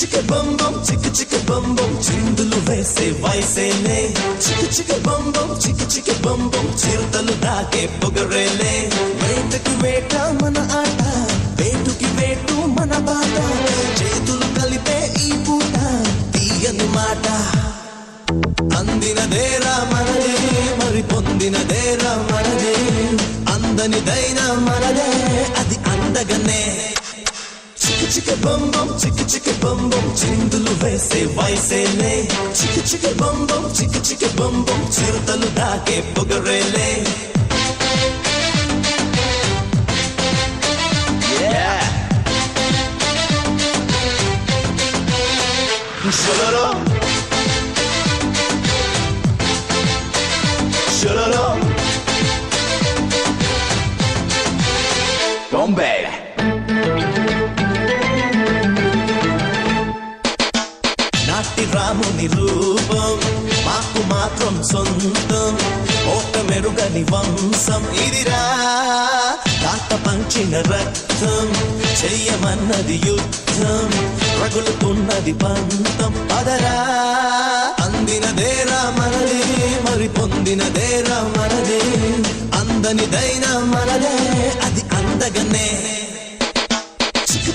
చిక బం బం చిక బం బం చిందులు వేసే వయసేలే చిక బం బం చిక బం బం చిరుతలు దాకే పొగరేలే వేటకి వేట మన ఆట వేటుకి వేటు మన బాట చేతులు కలిపే ఈ పూట తీయని మాట అందినదేరా మనదే మరి పొందినదేరా మనదే అందనిదైనా మనదే అది అందగనే చిక బం బం చిక బం బం చిందులు వేసే వయసేలే చిక బం బం చిక బం బం చిరుతలు దాకే పొగరేలే షరరో షరరో బాంబే నాటి రాముని రూపం మాకు మాత్రం సొంతం ఓట మెరుగని వంశం ఇదిరా తాత పంచిన రక్తం చెయ్యమన్నది యుద్ధం రగులుతున్నది పంతం పదరా అందినదేరా మనదే మరి పొందినదేరా మనదే అందనిదైనా మనదే అది అందగనే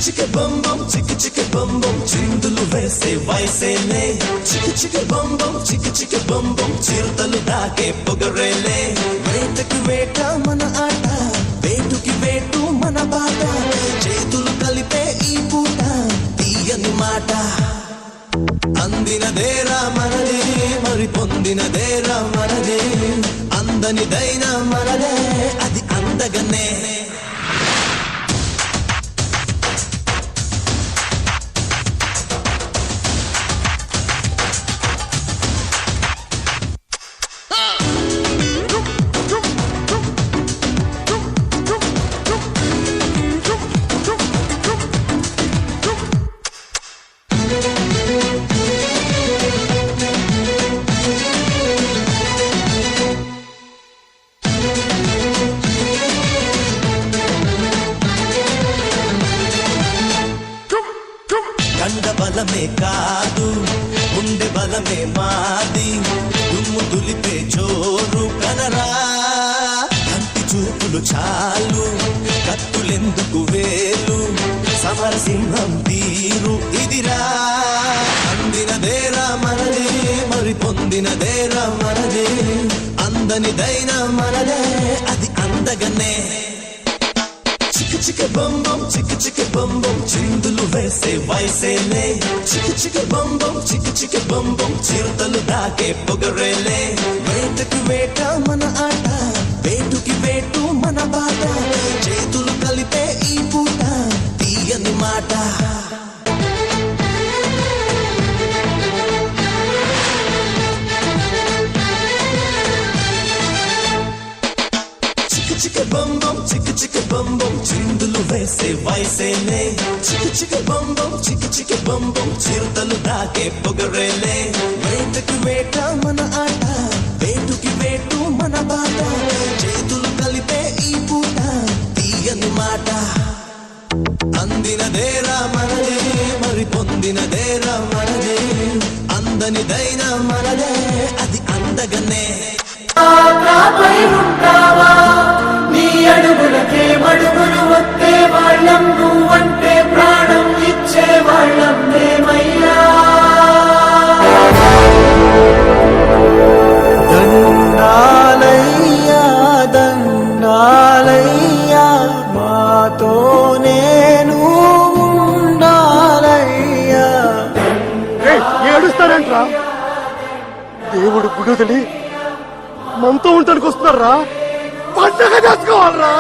చిక బం బం చిక బం బం చిందులు వేసే వయసేలే చిక బం బం చిక బం బం చిరుతలు దాకే పొగరేలే వేటకి వేట మన ఆట వేటుకి వేటు మన బాట చేతులు కలిపే ఈ పూట తీయని మాట అందినదేరా మనదే మరి పొందినదేరా మనదే అందనిదైనా మనదే అది అందగనే కండ బలమే కాదు గుండె బలమే మాది దుమ్ము దులిపే జోరు కనరా కంటి చూపులు చాలు కత్తులెందుకు వేలు సమరసింహం తీరు ఇదిరా అందినదేరా మనదే మరి పొందినదేరా మనదే అందనిదైనా మనదే అది అందగనే చిక బం బం చిక బం బం చిందులు వేసే వయసేలే చిక బం బం చిక బం బం చిరుతలు దాకే పొగరేలే వేటకి వేట మన ఆట వేటుకి వేటు మన బాట చేతులు కలిపే ఈ పూట తీయని మాట చిక బం బం చిక బం బం చిందులు వేసే వయసేలే చిక బం బం చిక బం బం చిరుతలు దాకే పొగరేలే వేటకి వేట మన ఆట వేటుకి వేటు మన బాట చేతులు కలిపే ఈ పూట తీయని మాట అందినదేరా మనదే మరి పొందినదేరా మనదే అందనిదైనా మనదే అది అందగనే అడుగులకే మడుగులు వస్తే వాళ్ళం నువ్వంటే ప్రాణం ఇచ్చే వాళ్ళం మేమయ్యా దండాలయ్యా దండాలయ్యా మాతో నేను ఉండాలయ్యా ఏడుస్తారంట్రా దేవుడు గుడి వదిలి మనతో ఉండడానికి వస్తున్నారా పండగ చేసుకోవాలరా